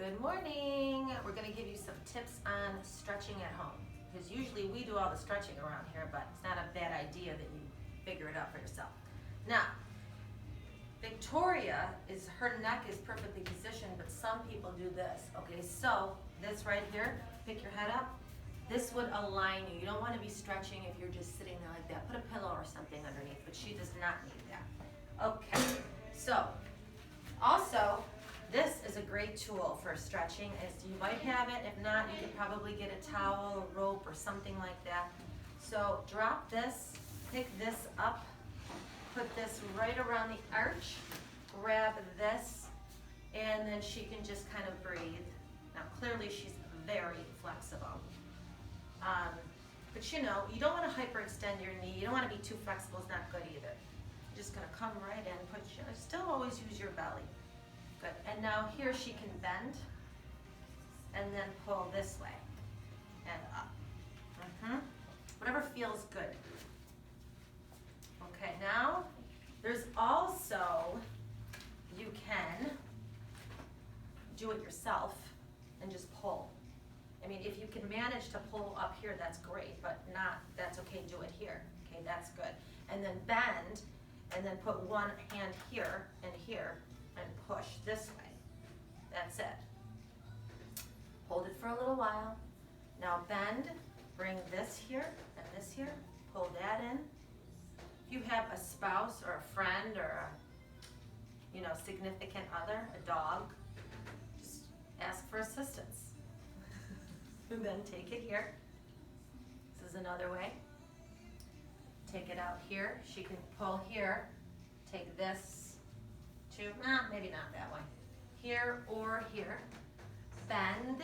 Good morning. We're going to give you some tips on stretching at home. Because usually we do all the stretching around here, but it's not a bad idea that you figure it out for yourself. Now, Victoria, her neck is perfectly positioned, but some people do this. Okay, so this right here, pick your head up. This would align you. You don't want to be stretching if you're just sitting there like that. Put a pillow or something underneath, but she does not need that. Okay, so also, this is a great tool for stretching. You might have it. If not, you could probably get a towel, a rope, or something like that. So drop this, pick this up, put this right around the arch, grab this, and then she can just kind of breathe. Now, clearly she's very flexible. But you know, you don't want to hyperextend your knee. You don't want to be too flexible. It's not good either. You're just going to come right in, still always use your belly. Good. And now here she can bend and then pull this way and up. Whatever feels good. Okay, now there's also, you can do it yourself and just pull. I mean, if you can manage to pull up here, that's great, but that's okay, do it here. Okay, that's good. And then bend, and then put one hand here and push this way. That's it. Hold it for a little while. Now bend, bring this here and this here, pull that in. If you have a spouse or a friend or a significant other, a dog, just ask for assistance. And then take it here. This is another way. Take it out here. She can pull here. Take this to, maybe not that way. Here or here. Bend.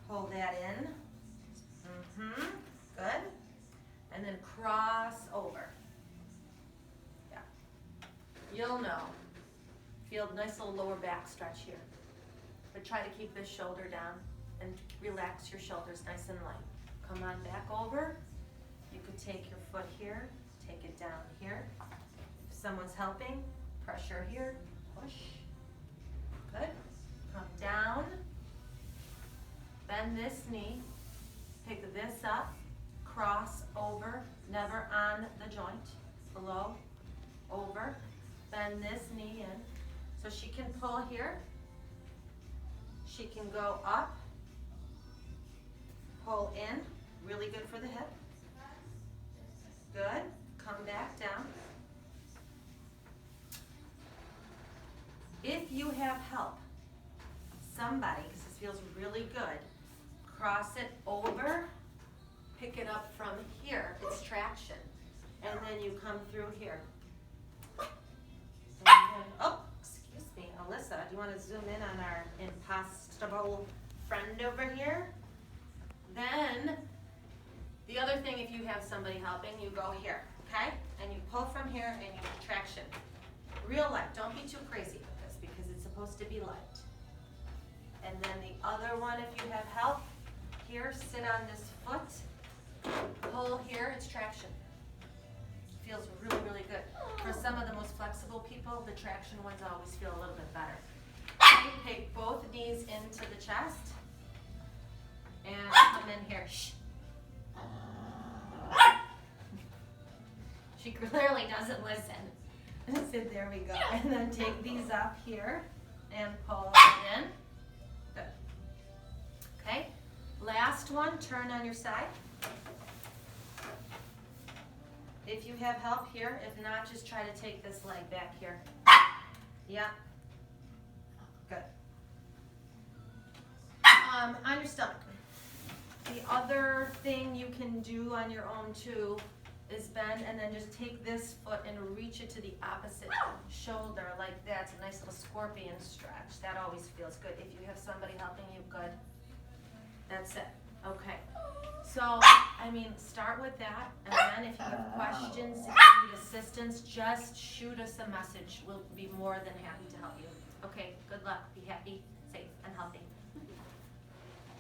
Pull that in. Good. And then cross over. Yeah. You'll know. Feel a nice little lower back stretch here. But try to keep this shoulder down and relax your shoulders nice and light. Come on back over. You could take your foot here, take it down here. If someone's helping, pressure here, push. Good. Come down. Bend this knee. Pick this up. Cross over, never on the joint. Below, over. Bend this knee in. So she can pull here. She can go up. Pull in. Really good for the hip. Good. Come back down. If you have help, somebody, because this feels really good, cross it over, pick it up from here. It's traction. And then you come through here. And then, excuse me, Alyssa, do you want to zoom in on our impossible friend over here? Then, the other thing, if you have somebody helping, you go here, okay? And you pull from here and you do traction. Real light, don't be too crazy with this because it's supposed to be light. And then the other one, if you have help, here, sit on this foot, pull here, it's traction. Feels really, really good. For some of the most flexible people, the traction ones always feel a little bit better. You take both knees into the chest and come in here. Shh. She clearly doesn't listen. So there we go. And then take these up here and pull it in. Good. Okay. Last one, turn on your side. If you have help here, if not, just try to take this leg back here. Yeah. Good. On your stomach. The other thing you can do on your own too is bend and then just take this foot and reach it to the opposite shoulder like that. It's a nice little scorpion stretch. That always feels good. If you have somebody helping you, good. That's it. Okay. So, start with that, and then if you have questions, if you need assistance, just shoot us a message. We'll be more than happy to help you. Okay, good luck. Be happy, safe, and healthy.